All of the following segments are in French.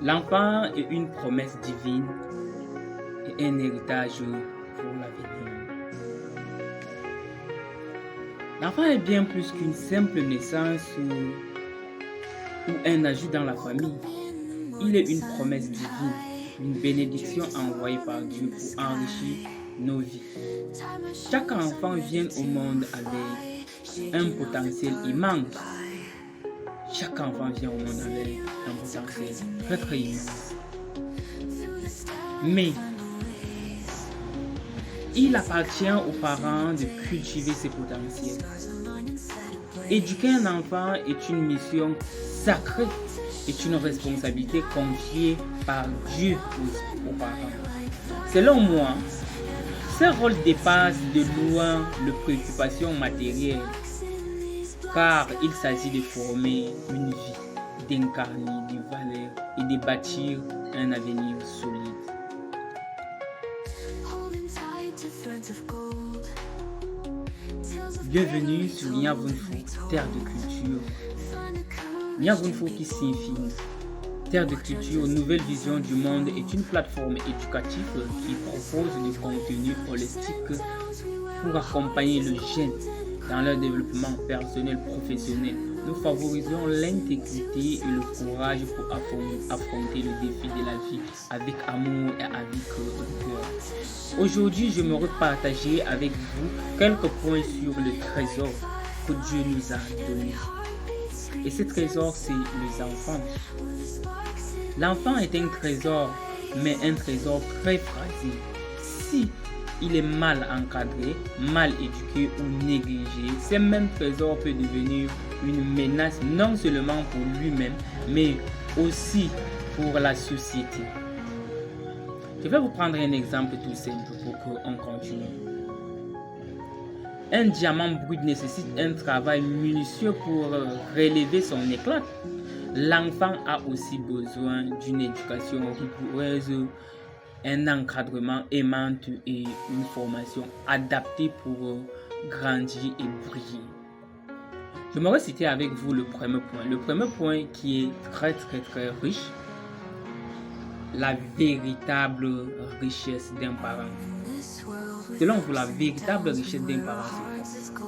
L'enfant est une promesse divine et un héritage pour l'avenir. L'enfant est bien plus qu'une simple naissance ou un ajout dans la famille. Il est une promesse divine, une bénédiction envoyée par Dieu pour enrichir nos vies. Chaque enfant vient au monde avec un potentiel immense. Chaque enfant vient au monde avec un potentiel très immense. Mais il appartient aux parents de cultiver ses potentiels. Éduquer un enfant est une mission sacrée, est une responsabilité confiée par Dieu aux parents. Selon moi, ce rôle dépasse de loin les préoccupations matérielles, car il s'agit de former une vie, d'incarner des valeurs et de bâtir un avenir solide. Bienvenue sur Niavunfo, terre de culture. Niavunfo qui signifie terre de culture, nouvelle vision du monde est une plateforme éducative qui propose des contenus holistiques pour accompagner les jeunes dans leur développement personnel professionnel. Nous favorisons l'intégrité et le courage pour affronter le défi de la vie avec amour et avec rigueur. Aujourd'hui, j'aimerais partager avec vous quelques points sur le trésor que Dieu nous a donné. Et ce trésor, c'est les enfants. L'enfant est un trésor, mais un trésor très fragile. Si il est mal encadré, mal éduqué ou négligé, ce même trésor peut devenir une menace non seulement pour lui-même, mais aussi pour la société. Je vais vous prendre un exemple tout simple pour qu'on continue. Un diamant brut nécessite un travail minutieux pour relever son éclat. L'enfant a aussi besoin d'une éducation rigoureuse, un encadrement aimant et une formation adaptée pour grandir et briller. J'aimerais citer avec vous le premier point. Le premier point qui est très riche, la véritable richesse d'un parent. Selon vous, la véritable richesse d'un parent, c'est quoi?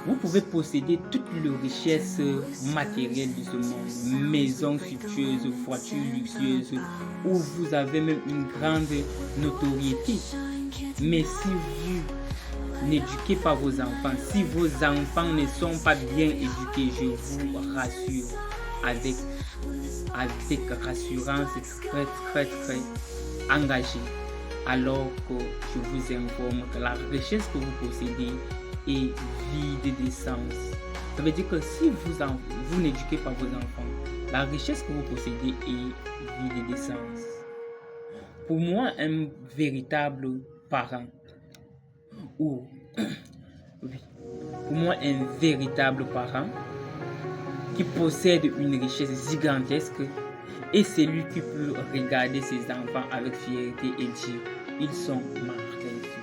Vous pouvez posséder toutes les richesses matérielles de ce monde, maisons sumptueuses, voitures luxueuses, où vous avez même une grande notoriété. Mais si vous n'éduquez pas vos enfants, si vos enfants ne sont pas bien éduqués, je vous rassure avec rassurance très engagée, alors que je vous informe que la richesse que vous possédez est vide d'essence. Ça veut dire que si vous n'éduquez pas vos enfants, la richesse que vous possédez est vide d'essence. Pour moi, un véritable parent, pour moi, un véritable parent qui possède une richesse gigantesque est celui qui peut regarder ses enfants avec fierté et dire ils sont ma réussite.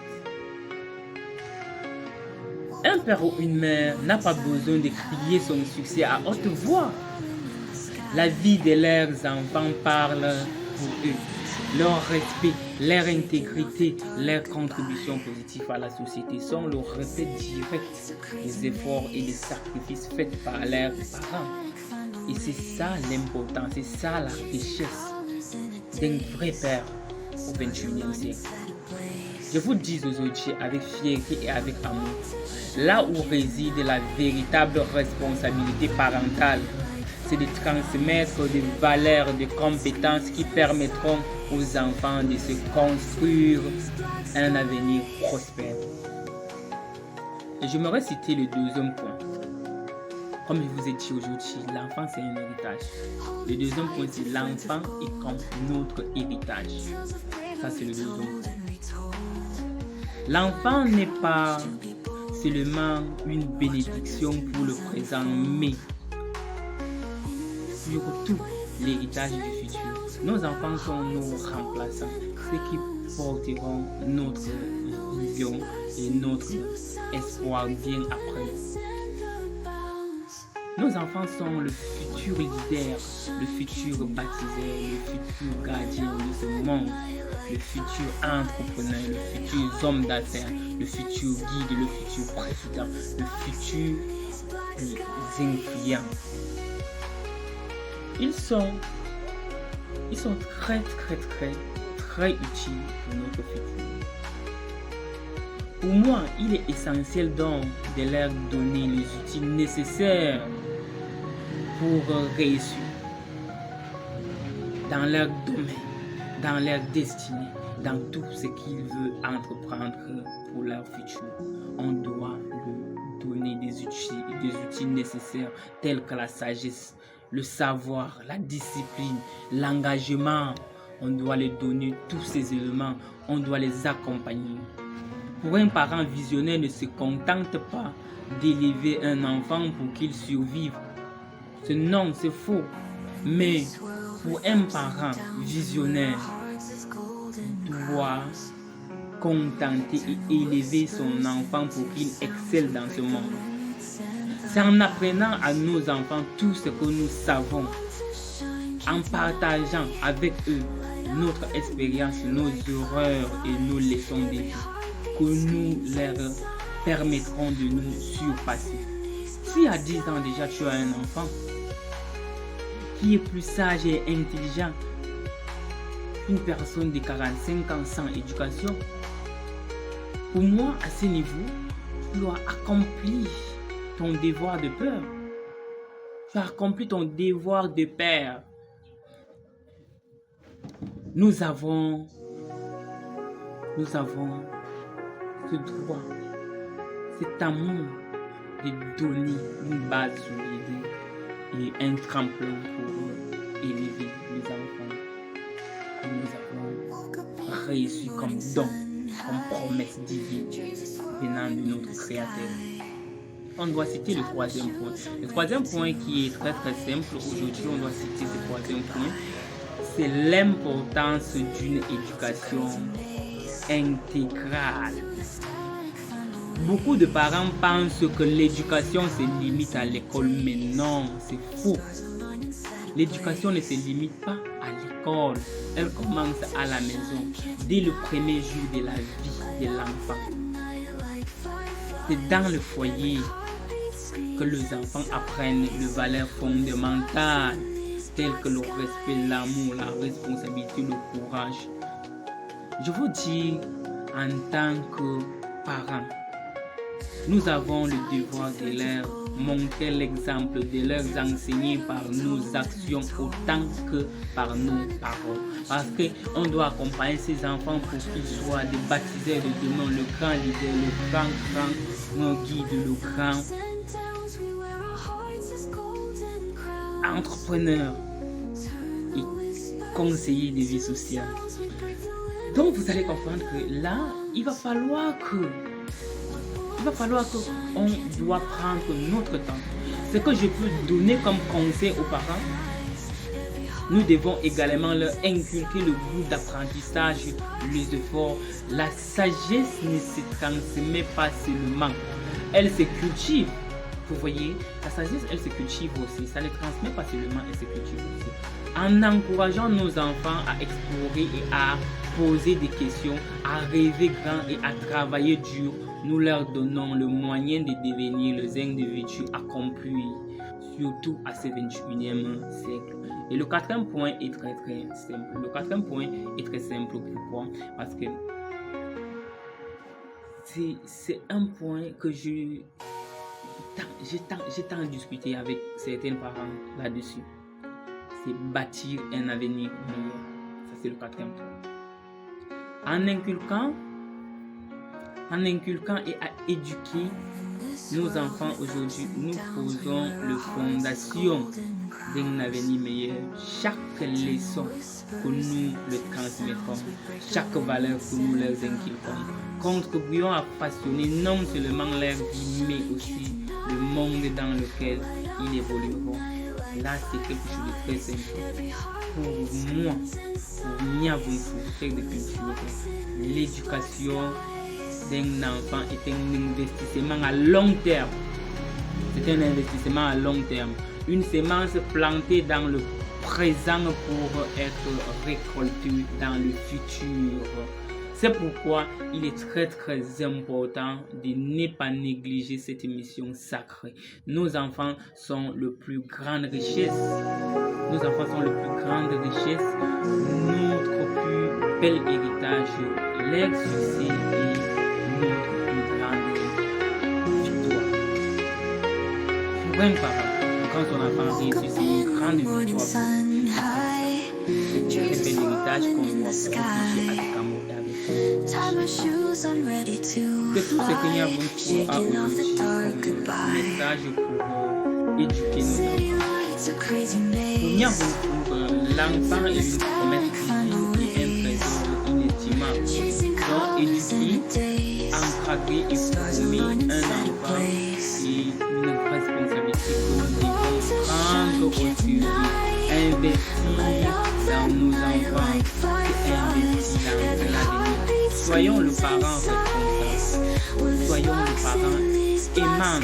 Un père ou une mère n'a pas besoin de crier son succès à haute voix. La vie de leurs enfants parle pour eux. Leur respect, leur intégrité, leur contribution positive à la société sont le reflet direct des efforts et des sacrifices faits par leurs parents. Et c'est ça l'important, c'est ça la richesse d'un vrai père au XXIe siècle. Je vous dis aujourd'hui avec fierté et avec amour, là où réside la véritable responsabilité parentale, c'est de transmettre des valeurs, des compétences qui permettront aux enfants de se construire un avenir prospère. Et j'aimerais citer le deuxième point. Comme je vous ai dit aujourd'hui, l'enfant c'est un héritage. Le deuxième point c'est l'enfant est comme notre héritage. Ça c'est le deuxième point. L'enfant n'est pas seulement une bénédiction pour le présent, mais surtout l'héritage du futur. Nos enfants sont nos remplaçants, ceux qui porteront notre vision et notre espoir bien après. Nos enfants sont le futur leader, le futur baptisé, le futur gardien de ce monde, le futur entrepreneur, le futur homme d'affaires, le futur guide, le futur président, le futur influent. Ils sont très utiles pour notre futur. Pour moi, il est essentiel donc de leur donner les outils nécessaires pour réussir dans leur domaine, dans leur destinée, dans tout ce qu'ils veulent entreprendre pour leur futur. On doit leur donner des outils nécessaires tels que la sagesse, le savoir, la discipline, l'engagement. On doit les donner tous ces éléments, on doit les accompagner. Pour un parent visionnaire ne se contente pas d'élever un enfant pour qu'il survive. Non, c'est faux. Mais pour un parent visionnaire, doit contenter et élever son enfant pour qu'il excelle dans ce monde. C'est en apprenant à nos enfants tout ce que nous savons, en partageant avec eux notre expérience, nos erreurs et nos leçons de vie, que nous leur permettrons de nous surpasser. Si à 10 ans déjà tu as un enfant qui est plus sage et intelligent qu'une personne de 45 ans sans éducation, pour moi, à ce niveau, tu dois accomplir ton devoir de père. Tu as accompli ton devoir de père. Nous avons ce droit, cet amour de donner une base solide et un tremplin pour élever les enfants que nous avons reçus comme don, comme promesse divine venant de notre Créateur. On doit citer le troisième point. Le troisième point qui est très simple, aujourd'hui on doit citer ce troisième point, c'est l'importance d'une éducation intégrale. Beaucoup de parents pensent que l'éducation se limite à l'école, mais non, c'est faux. L'éducation ne se limite pas à l'école, elle commence à la maison, dès le premier jour de la vie de l'enfant. C'est dans le foyer que les enfants apprennent les valeurs fondamentales telles que le respect, l'amour, la responsabilité, le courage. Je vous dis, en tant que parents, nous avons le devoir de leur montrer l'exemple, de leur enseigner par nos actions autant que par nos paroles. Parce qu'on doit accompagner ces enfants pour qu'ils soient des baptiseurs de demain, le grand leader, le grand guide, le grand entrepreneur et conseiller de vie sociale. Donc vous allez comprendre que là, il va falloir qu'on doit prendre notre temps. Ce que je peux donner comme conseil aux parents, nous devons également leur inculquer le goût d'apprentissage, les efforts. La sagesse ne se transmet pas seulement, elle se cultive. Vous voyez, la sagesse, elle se cultive aussi. Ça ne transmet pas seulement, elle se cultive aussi. En encourageant nos enfants à explorer et à poser des questions, à rêver grand et à travailler dur, nous leur donnons le moyen de devenir les individus accomplis, surtout à ce 21e siècle. Et le quatrième point est très simple. Le quatrième point est très simple. Pourquoi? Parce que c'est un point que j'ai tant discuté avec certains parents là-dessus. C'est bâtir un avenir meilleur. Ça, c'est le quatrième point. En inculquant et à éduquer nos enfants aujourd'hui, nous posons les fondations d'un avenir meilleur. Chaque leçon que nous leur transmettons, chaque valeur que nous leur inculquons, contribuons à façonner non seulement leur vie, mais aussi le monde dans lequel ils évolueront. Là, c'est quelque chose de très simple. Pour moi, pour Niavunfu, chef de culture, l'éducation d'un enfant est un investissement à long terme. C'est un investissement à long terme. Une semence plantée dans le présent pour être récoltée dans le futur. C'est pourquoi il est très important de ne pas négliger cette mission sacrée. Nos enfants sont le plus grande richesse. Notre plus bel héritage, leur succès et notre plus grande victoire. Pour un parent, quand son enfant réussit, c'est une grande victoire. C'est un bel héritage qu'on doit protéger avec amour et avec que tout ce que nous avons fait à aujourd'hui comme message pour éduquer nos enfants. L'enfant est une promesse divine et un trésor inestimable. Donc, éduquer, encadrer et former un enfant est une responsabilité que nous devons prendre au sérieux. Investir dans nos enfants et investir dans l'avenir. Soyons le parent responsable. Soyons le parent aimant.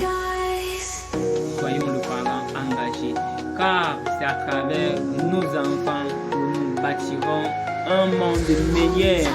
Soyons le parent engagé. Car c'est à travers nos enfants que nous bâtirons un monde meilleur.